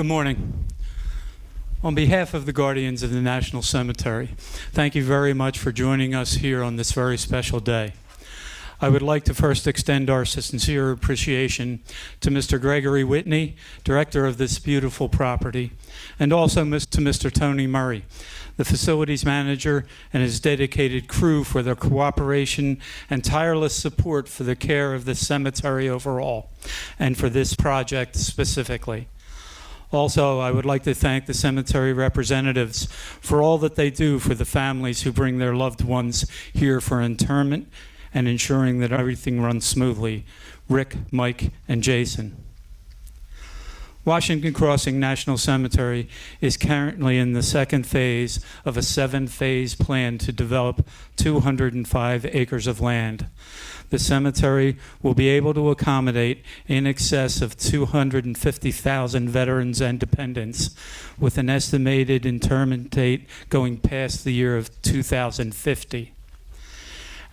Good morning. On behalf of the Guardians of the National Cemetery, thank you very much for joining us here on this very special day. I would like to first extend our sincere appreciation to Mr. Gregory Whitney, director of this beautiful property, and also to Mr. Tony Murray, the facilities manager, and his dedicated crew for their cooperation and tireless support for the care of the cemetery overall, and for this project specifically. Also, I would like to thank the cemetery representatives for all that they do for the families who bring their loved ones here for interment and ensuring that everything runs smoothly. Rick, Mike, and Jason. Washington Crossing National Cemetery is currently in the second phase of a 7-phase plan to develop 205 acres of land. The cemetery will be able to accommodate in excess of 250,000 veterans and dependents, with an estimated interment date going past the year of 2050.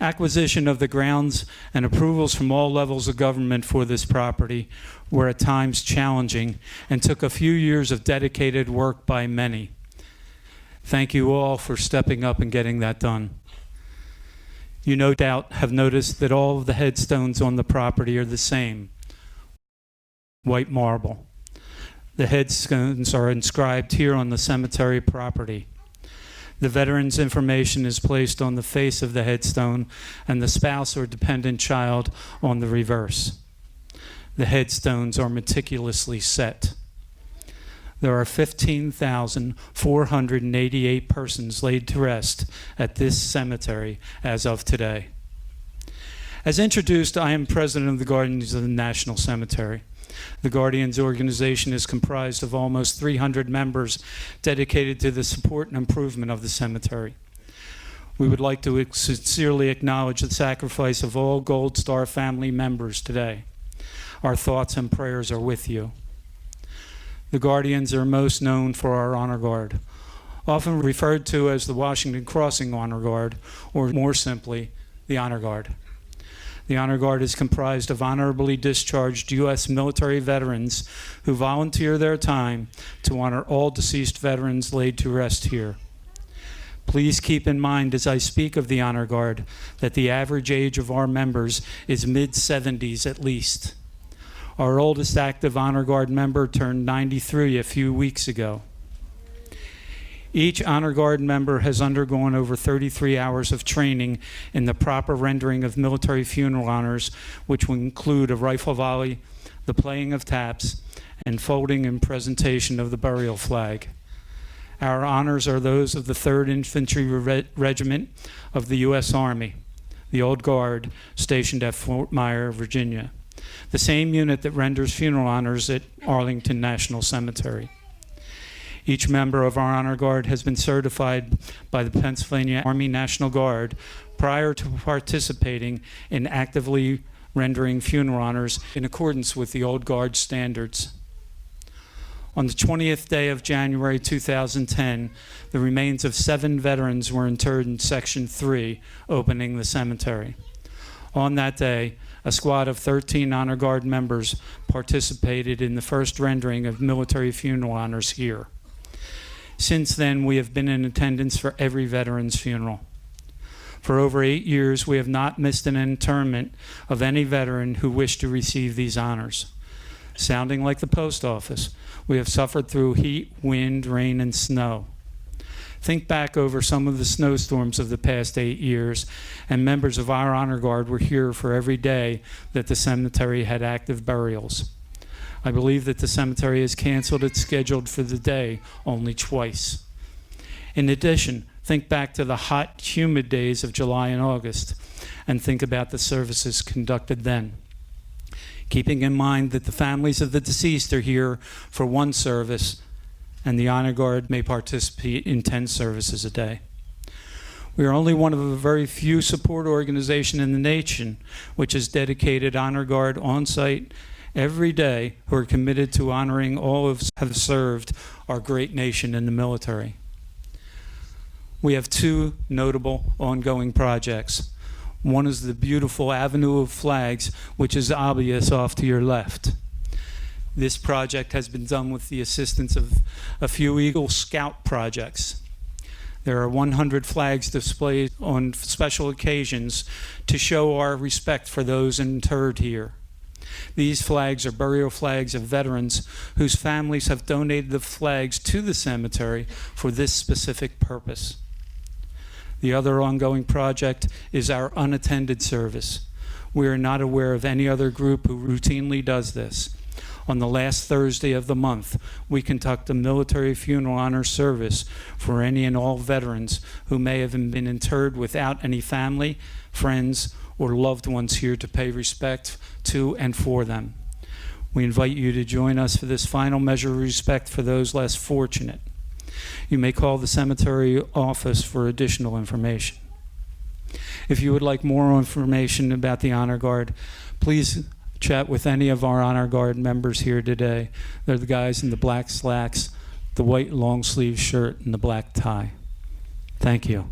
Acquisition of the grounds and approvals from all levels of government for this property were at times challenging and took a few years of dedicated work by many. Thank you all for stepping up and getting that done. You no doubt have noticed that all of the headstones on the property are the same, white marble. The headstones are inscribed here on the cemetery property. The veteran's information is placed on the face of the headstone and the spouse or dependent child on the reverse. The headstones are meticulously set. There are 15,488 persons laid to rest at this cemetery as of today. As introduced, I am president of the Guardians of the National Cemetery. The Guardians organization is comprised of almost 300 members dedicated to the support and improvement of the cemetery. We would like to sincerely acknowledge the sacrifice of all Gold Star family members today. Our thoughts and prayers are with you. The Guardians are most known for our Honor Guard, often referred to as the Washington Crossing Honor Guard, or more simply, the Honor Guard. The Honor Guard is comprised of honorably discharged U.S. military veterans who volunteer their time to honor all deceased veterans laid to rest here. Please keep in mind as I speak of the Honor Guard that the average age of our members is mid-70s at least. Our oldest active Honor Guard member turned 93 a few weeks ago. Each Honor Guard member has undergone over 33 hours of training in the proper rendering of military funeral honors, which will include a rifle volley, the playing of taps, and folding and presentation of the burial flag. Our honors are those of the 3rd Infantry Regiment of the U.S. Army, the Old Guard, stationed at Fort Myer, Virginia, the same unit that renders funeral honors at Arlington National Cemetery. Each member of our Honor Guard has been certified by the Pennsylvania Army National Guard prior to participating in actively rendering funeral honors in accordance with the Old Guard standards. On the 20th day of January 2010, the remains of 7 veterans were interred in Section 3, opening the cemetery. On that day, a squad of 13 Honor Guard members participated in the first rendering of military funeral honors here. Since then, we have been in attendance for every veteran's funeral. For over 8 years, we have not missed an interment of any veteran who wished to receive these honors. Sounding like the post office, we have suffered through heat, wind, rain, and snow. Think back over some of the snowstorms of the past 8 years, and members of our Honor Guard were here for every day that the cemetery had active burials. I believe that the cemetery has canceled its scheduled for the day only twice. In addition, think back to the hot, humid days of July and August, and think about the services conducted then. Keeping in mind that the families of the deceased are here for one service, and the Honor Guard may participate in 10 services a day. We are only one of a very few support organizations in the nation which has dedicated Honor Guard on site every day who are committed to honoring all who have served our great nation in the military. We have 2 notable ongoing projects. One is the beautiful Avenue of Flags, which is obvious off to your left. This project has been done with the assistance of a few Eagle Scout projects. There are 100 flags displayed on special occasions to show our respect for those interred here. These flags are burial flags of veterans whose families have donated the flags to the cemetery for this specific purpose. The other ongoing project is our unattended service. We are not aware of any other group who routinely does this. On the last Thursday of the month, we conduct a military funeral honor service for any and all veterans who may have been interred without any family, friends, or loved ones here to pay respect to and for them. We invite you to join us for this final measure of respect for those less fortunate. You may call the cemetery office for additional information. If you would like more information about the Honor Guard, please chat with any of our Honor Guard members here today. They're the guys in the black slacks, the white long sleeve shirt, and the black tie. Thank you.